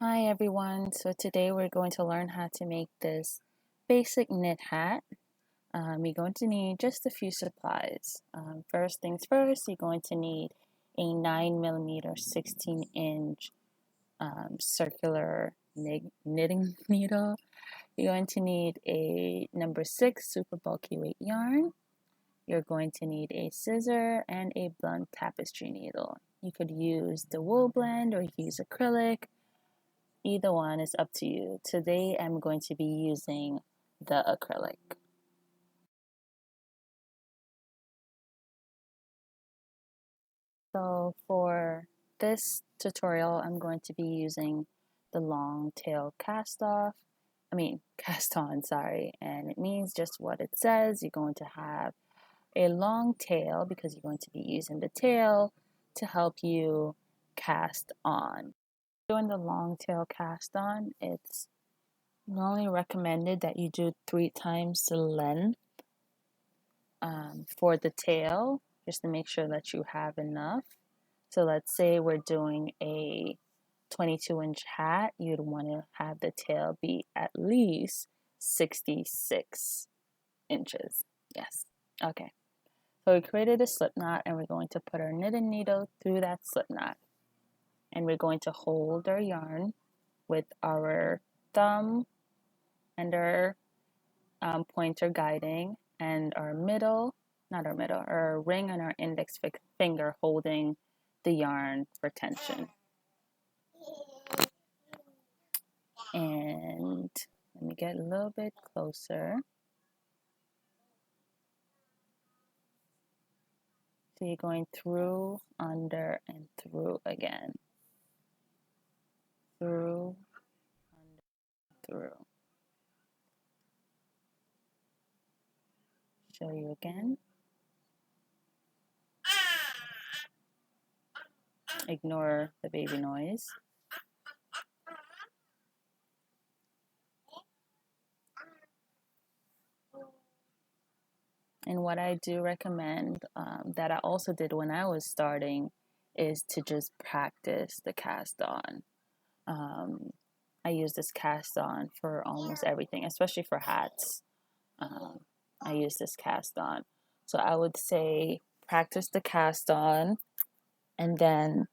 Hi everyone, so today we're going to learn how to make this basic knit hat. You're going to need just a few supplies. First things first, you're going to need a 9mm 16-inch circular knitting needle. You're going to need a number 6 super bulky weight yarn. You're going to need a scissor and a blunt tapestry needle. You could use the wool blend or use acrylic. Either one is up to you. Today I'm going to be using the acrylic. So for this tutorial, I'm going to be using the long tail cast on, sorry, and it means just what it says. You're going to have a long tail because you're going to be using the tail to help you cast on. Doing the long tail cast on, it's normally recommended that you do 3 times the length for the tail, just to make sure that you have enough. So let's say we're doing a 22-inch hat, you'd want to have the tail be at least 66 inches. Yes. Okay. So we created a slip knot and we're going to put our knitting needle through that slip knot. And we're going to hold our yarn with our thumb and our pointer guiding, and our ring and our index finger holding the yarn for tension. And let me get a little bit closer. So you're going through, under, and through again. Through, under, through. Show you again. Ignore the baby noise. And what I do recommend, that I also did when I was starting, is to just practice the cast on. I use this cast on for almost everything, especially for hats. I use this cast on. So I would say practice the cast on and then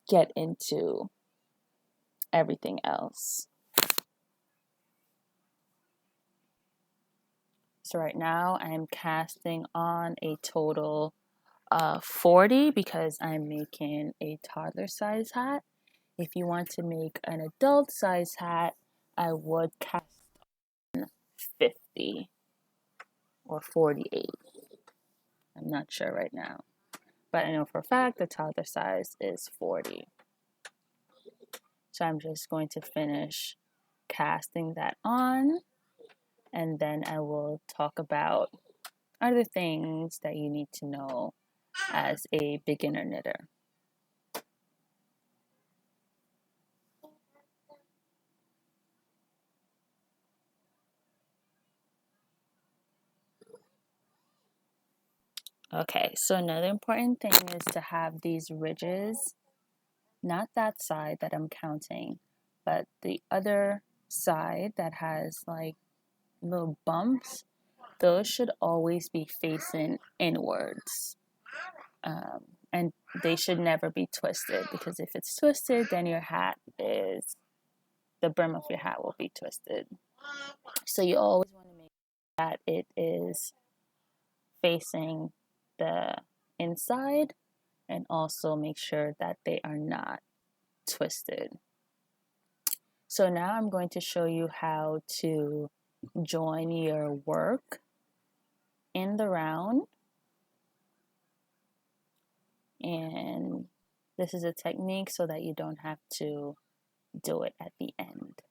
get into everything else. So right now I'm casting on a total of 40 because I'm making a toddler size hat. If you want to make an adult size hat, I would cast on 50 or 48. I'm not sure right now, but I know for a fact the toddler size is 40. So I'm just going to finish casting that on, and then I will talk about other things that you need to know as a beginner knitter. Okay, so another important thing is to have these ridges, not that side that I'm counting, but the other side that has like little bumps. Those should always be facing inwards. And they should never be twisted, because if it's twisted, then the brim of your hat will be twisted. So you always want to make that it is facing the inside, and also make sure that they are not twisted. So now I'm going to show you how to join your work in the round, and this is a technique so that you don't have to do it at the end.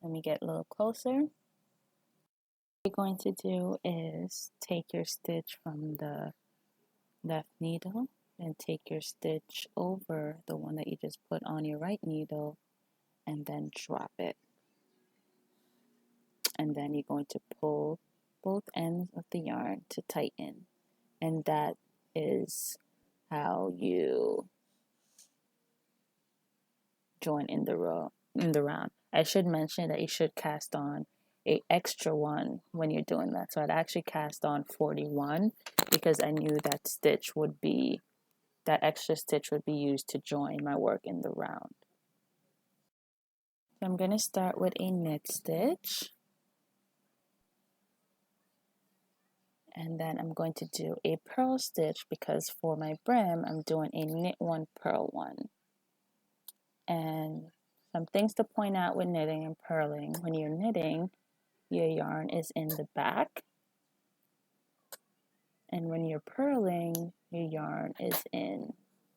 Let me get a little closer. What you're going to do is take your stitch from the left needle and take your stitch over the one that you just put on your right needle, and then drop it. And then you're going to pull both ends of the yarn to tighten, and that is how you join in the round. I should mention that you should cast on a extra one when you're doing that. So I'd actually cast on 41 because I knew that extra stitch would be used to join my work in the round. So I'm going to start with a knit stitch. And then I'm going to do a purl stitch because for my brim, I'm doing a knit one, purl one. And some things to point out with knitting and purling. When you're knitting, your yarn is in the back. And when you're purling, your yarn is in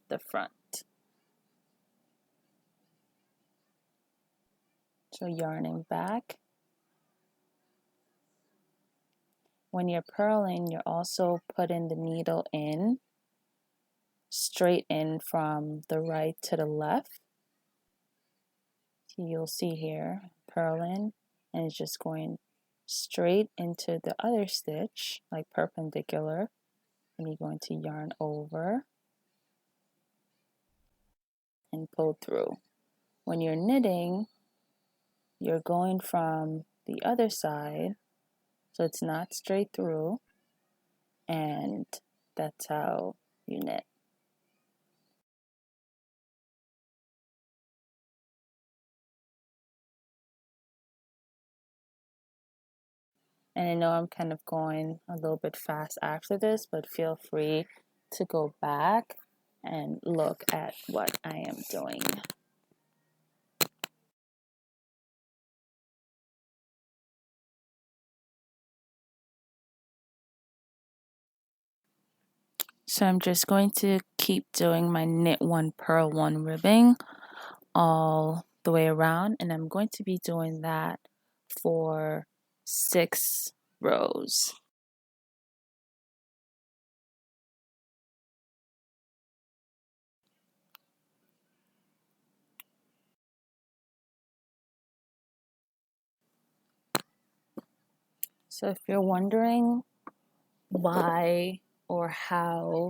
the front. So yarning back. When you're purling, you're also putting the needle in, straight in from the right to the left. So you'll see here, purling, and it's just going straight into the other stitch, like perpendicular, and you're going to yarn over and pull through. When you're knitting, you're going from the other side, so it's not straight through, and that's how you knit. And I know I'm kind of going a little bit fast after this, but feel free to go back and look at what I am doing. So I'm just going to keep doing my knit one, purl one ribbing all the way around, and I'm going to be doing that for 6 rows. So if you're wondering why or how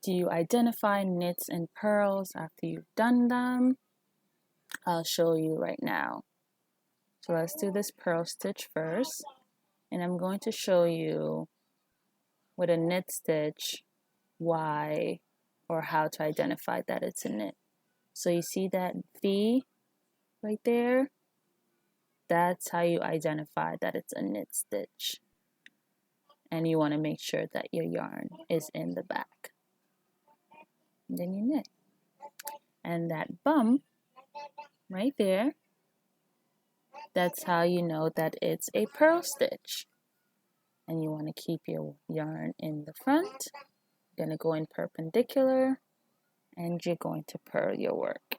do you identify knits and purls after you've done them, I'll show you right now. So let's do this purl stitch first, and I'm going to show you with a knit stitch why or how to identify that it's a knit. So you see that V right there? That's how you identify that it's a knit stitch. And you want to make sure that your yarn is in the back. And then you knit. And that bump right there, that's how you know that it's a purl stitch. And you want to keep your yarn in the front. You're going to go in perpendicular, and you're going to purl your work.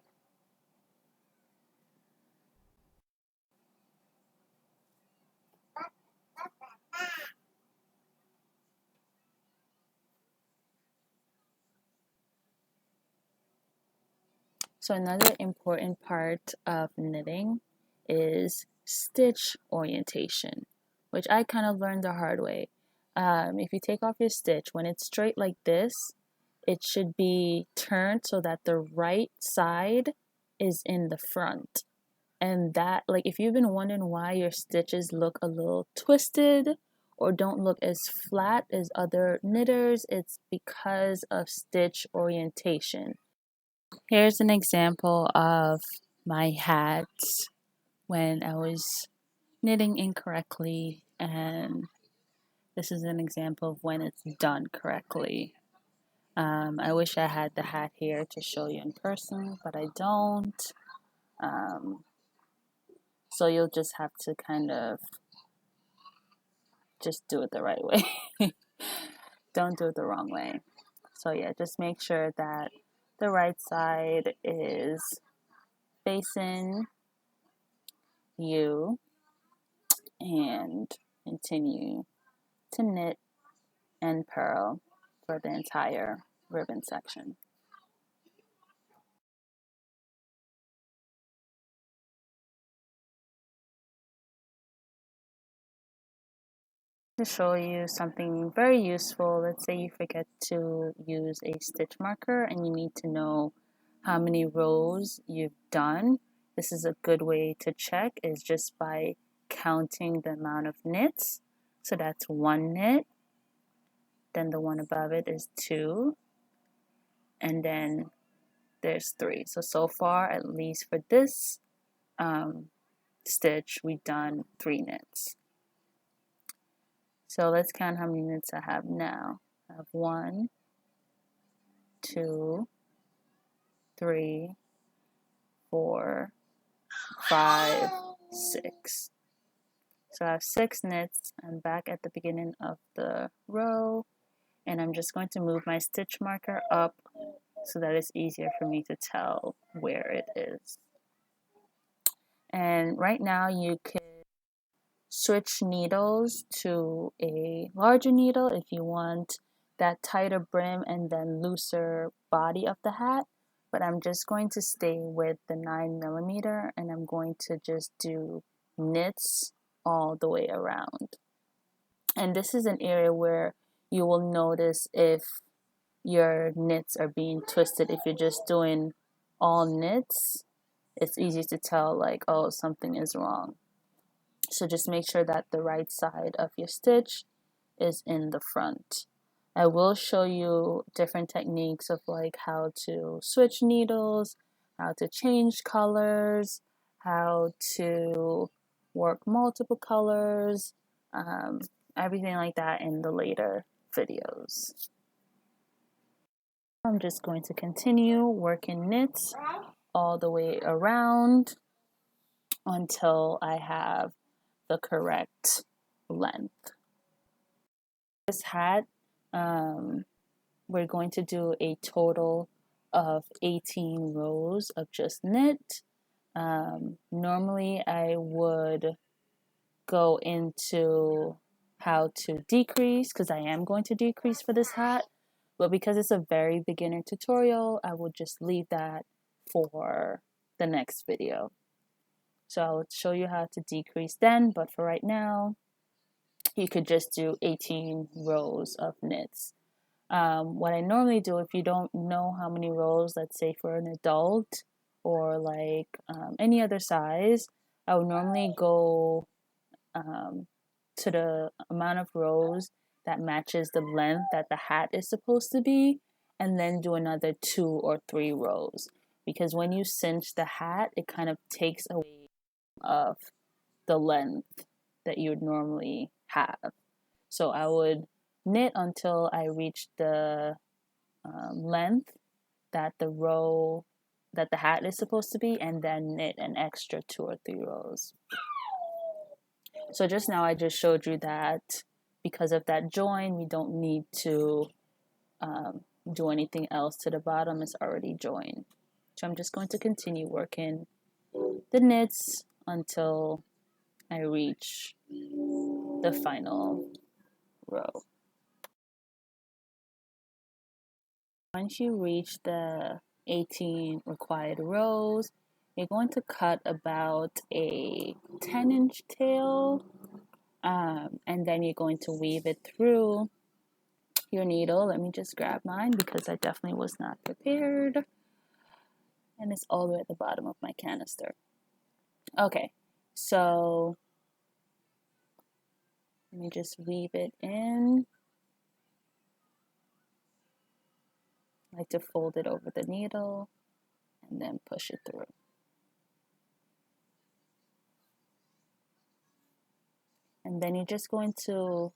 So another important part of knitting is stitch orientation, which I kind of learned the hard way. If you take off your stitch, when it's straight like this, it should be turned so that the right side is in the front. And that, like, if you've been wondering why your stitches look a little twisted or don't look as flat as other knitters, it's because of stitch orientation. Here's an example of my hats when I was knitting incorrectly, and this is an example of when it's done correctly. I wish I had the hat here to show you in person, but I don't. So you'll just have to kind of just do it the right way. Don't do it the wrong way. So yeah, just make sure that the right side is facing you and continue to knit and purl for the entire ribbon section. To show you something very useful, let's say you forget to use a stitch marker and you need to know how many rows you've done, this is a good way to check, is just by counting the amount of knits. So that's 1 knit, then the one above it is 2, and then there's 3. So far, at least for this stitch, we've done 3 knits. So let's count how many knits I have now. I have 1, 2, 3, 4, 5, 6. So I have 6 knits. I'm back at the beginning of the row, and I'm just going to move my stitch marker up so that it's easier for me to tell where it is. And right now you could switch needles to a larger needle if you want that tighter brim and then looser body of the hat, but I'm just going to stay with the 9mm, and I'm going to just do knits all the way around. And this is an area where you will notice if your knits are being twisted. If you're just doing all knits, it's easy to tell like, oh, something is wrong. So just make sure that the right side of your stitch is in the front. I will show you different techniques of like how to switch needles, how to change colors, how to work multiple colors, everything like that in the later videos. I'm just going to continue working knits all the way around until I have the correct length. This hat, we're going to do a total of 18 rows of just knit. Normally I would go into how to decrease, because I am going to decrease for this hat, but because it's a very beginner tutorial, I will just leave that for the next video. So I'll show you how to decrease then, but for right now, you could just do 18 rows of knits. What I normally do, if you don't know how many rows, let's say for an adult or like any other size, I would normally go to the amount of rows that matches the length that the hat is supposed to be, and then do another 2 or 3 rows. Because when you cinch the hat, it kind of takes away of the length that you would normally have. So I would knit until I reached the length that the hat is supposed to be, and then knit an extra 2 or 3 rows. So just now I just showed you that because of that join, we don't need to do anything else to the bottom. It's already joined. So I'm just going to continue working the knits until I reach the final row. Once you reach the 18 required rows, you're going to cut about a 10-inch tail, and then you're going to weave it through your needle. Let me just grab mine because I definitely was not prepared, and it's all the way at the bottom of my canister. Okay, so let me just weave it in. I like to fold it over the needle and then push it through. And then you're just going to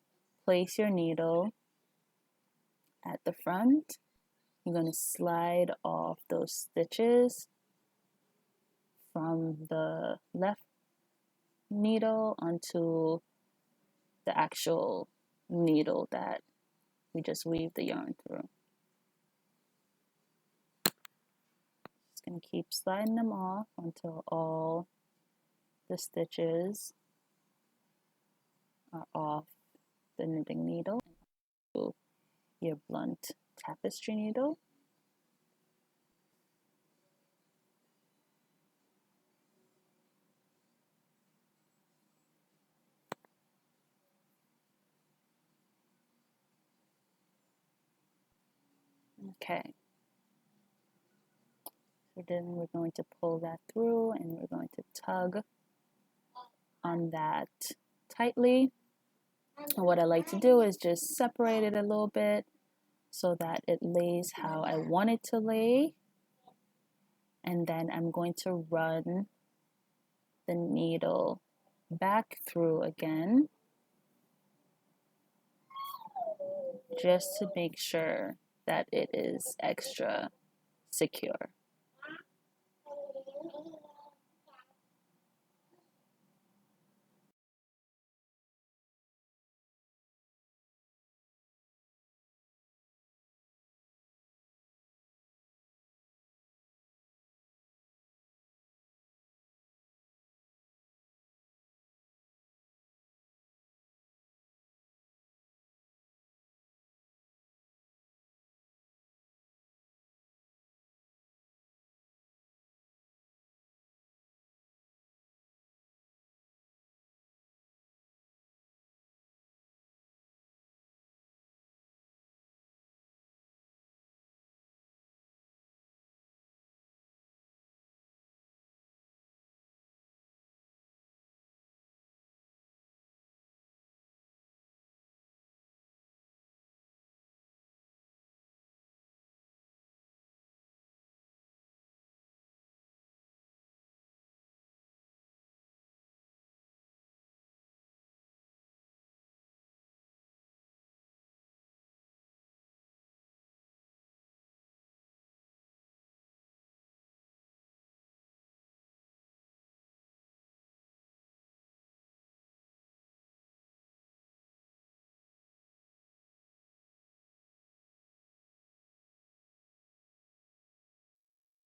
place your needle at the front. You're going to slide off those stitches from the left needle onto the actual needle that we just weaved the yarn through. Just going to keep sliding them off until all the stitches are off the knitting needle. Your blunt tapestry needle. Okay. So then we're going to pull that through and we're going to tug on that tightly. And what I like to do is just separate it a little bit so that it lays how I want it to lay. And then I'm going to run the needle back through again just to make sure that it is extra secure.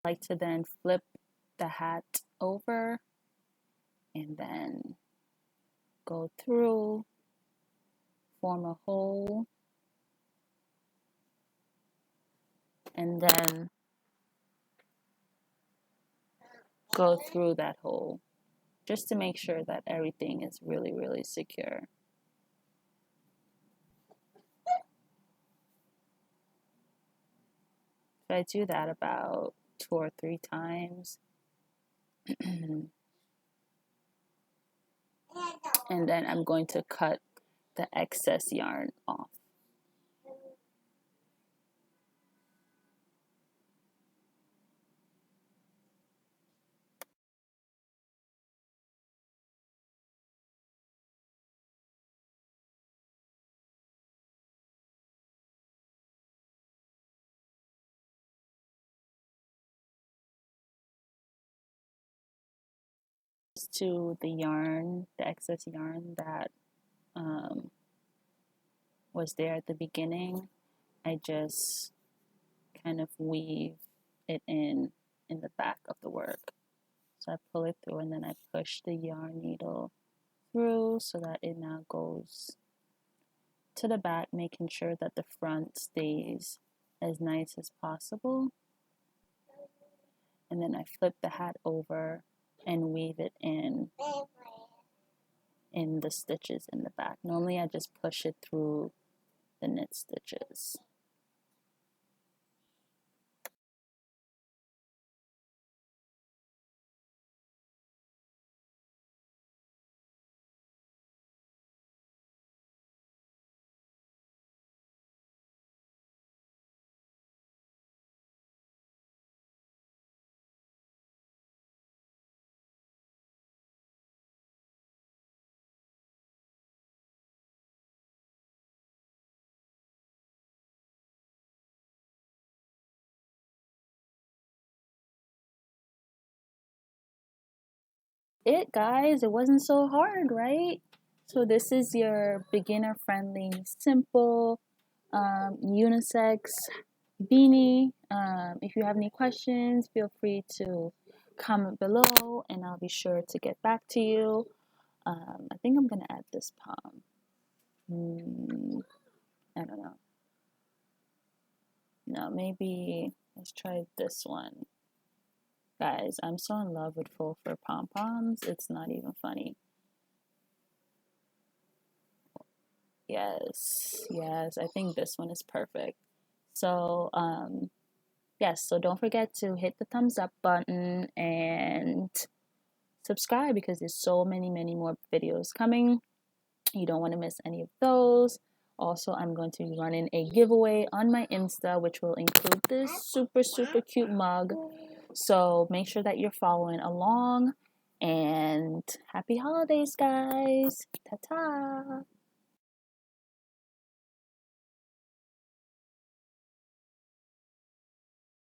I like to then flip the hat over and then go through, form a hole, and then go through that hole just to make sure that everything is really, really secure. So I do that about 2 or 3 times. And then I'm going to cut the excess yarn off. To the yarn, the excess yarn that um, was there at the beginning, I just kind of weave it in the back of the work. So I pull it through and then I push the yarn needle through so that it now goes to the back, making sure that the front stays as nice as possible. And then I flip the hat over and weave it in the stitches in the back. Normally I just push it through the knit stitches. It, guys, it wasn't so hard, right? So this is your beginner friendly, simple, unisex beanie. If you have any questions, feel free to comment below and I'll be sure to get back to you. I think I'm gonna add this palm. I don't know. No, maybe let's try this one. Guys, I'm so in love with faux fur pom-poms, it's not even funny. Yes, yes, I think this one is perfect. So, yes, so don't forget to hit the thumbs up button and subscribe because there's so many more videos coming. You don't want to miss any of those. Also, I'm going to be running a giveaway on my Insta, which will include this super cute mug. So make sure that you're following along. And happy holidays, guys. Ta ta.